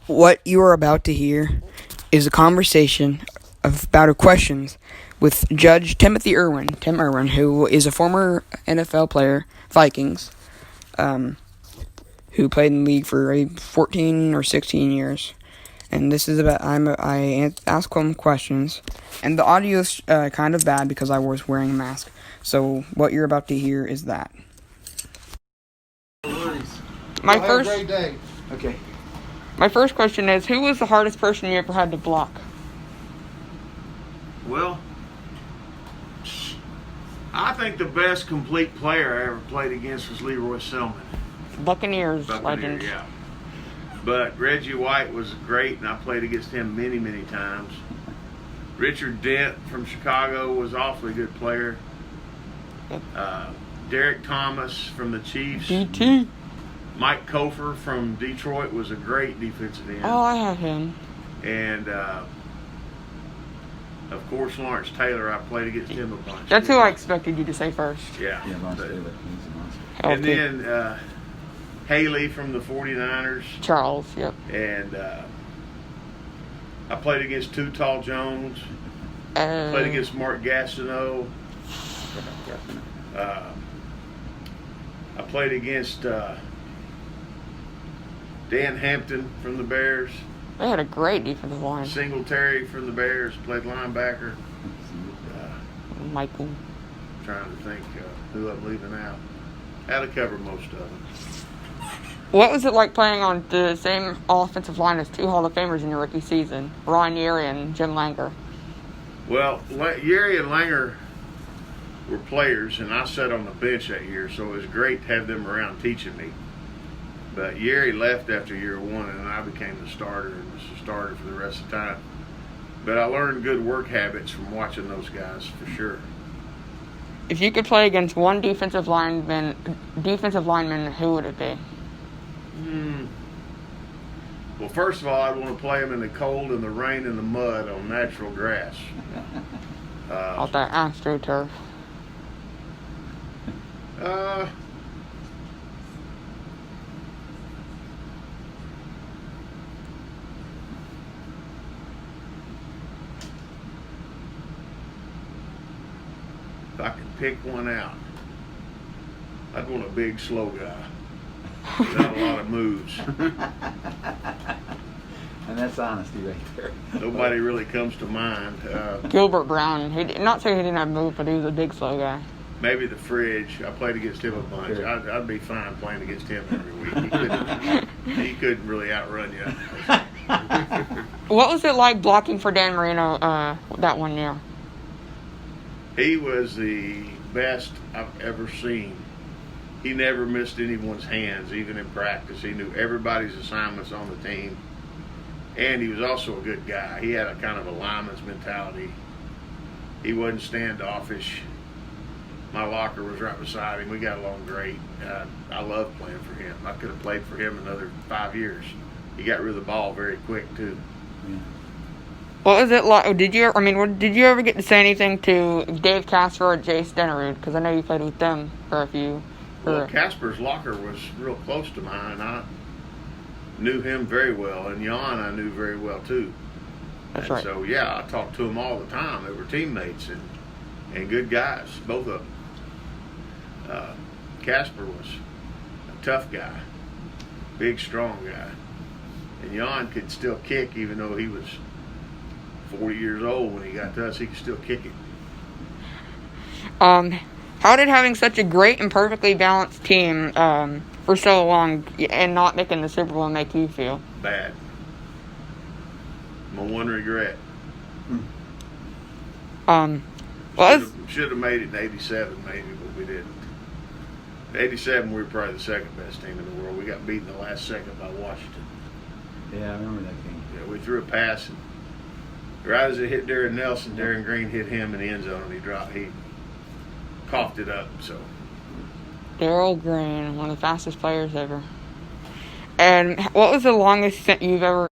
What you are about to hear is a conversation about questions with Judge Tim Irwin, who is a former NFL player, Vikings, who played in the league for 14 or 16 years. And this is about I ask him questions, and the audio is kind of bad because I was wearing a mask. So what you're about to hear is that. My first have a great day. Okay. My first question is, who was the hardest person you ever had to block? Well, I think the best complete player I ever played against was Leroy Selman. Buccaneers legend. Yeah. But Reggie White was great, and I played against him many, many times. Richard Dent from Chicago was an awfully good player. Derek Thomas from the Chiefs. DT. Mike Kofer from Detroit was a great defensive end. Oh, I have him. And, of course, Lawrence Taylor. I played against him a bunch. That's who I expected you to say first. Yeah. Lawrence Taylor. He's a monster. And then Haley from the 49ers. Charles, yep. And I played against Too Tall Jones. Played against Mark Gastineau. I played against Dan Hampton from the Bears. They had a great defensive line. Singletary from the Bears played linebacker. Michael. Trying to think who I'm leaving out. Had to cover most of them. What was it like playing on the same offensive line as two Hall of Famers in your rookie season, Ron Yeri and Jim Langer? Well, Yeri and Langer were players, and I sat on the bench that year, so it was great to have them around teaching me. But Yeri left after year one, and I became the starter, and was the starter for the rest of the time. But I learned good work habits from watching those guys, for sure. If you could play against one defensive lineman, who would it be? Well, first of all, I'd want to play them in the cold and the rain and the mud on natural grass. Off that AstroTurf. If I could pick one out, I'd want a big, slow guy. Without a lot of moves. And that's honesty right there. Nobody really comes to mind. Gilbert Brown. Not saying he didn't have moves, but he was a big, slow guy. Maybe the Fridge. I played against him a bunch. I'd be fine playing against him every week. He couldn't really outrun you. What was it like blocking for Dan Marino that one year? He was the best I've ever seen. He never missed anyone's hands, even in practice. He knew everybody's assignments on the team. And he was also a good guy. He had a kind of a lineman's mentality. He wasn't standoffish. My locker was right beside him. We got along great. I loved playing for him. I could have played for him another 5 years. He got rid of the ball very quick, too. Yeah. What was it like? Did you ever get to say anything to Dave Casper or Jay Stenerud? Because I know you played with them for a few. Well, Casper's locker was real close to mine. I knew him very well, and Jan I knew very well too. That's right. So yeah, I talked to them all the time. They were teammates and good guys, both of them. Casper was a tough guy, big, strong guy, and Jan could still kick even though he was 40 years old when he got to us. He could still kick it. How did having such a great and perfectly balanced team for so long and not making the Super Bowl make you feel? Bad. My one regret. Should have made it in '87 maybe, but we didn't. In '87 we were probably the second best team in the world. We got beaten the last second by Washington. Yeah, I remember that game. Yeah, we threw a pass and right as it hit Darren Nelson, Darren Green hit him in the end zone and he coughed it up. So Darryl Green, one of the fastest players ever. And what was the longest you've ever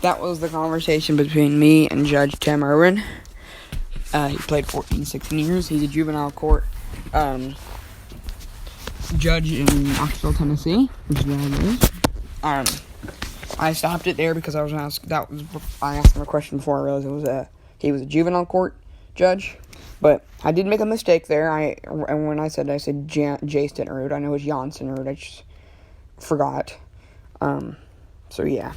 that was the conversation between me and Judge Tim Irwin. He played 14, 16 years. He's a juvenile court judge in Knoxville, Tennessee, which is where I live. I stopped it there because I asked him a question before I realized he was a juvenile court judge. But I did make a mistake there. And when I said Jason Irwin, I know it's Janssen Irwin. I just forgot. So yeah.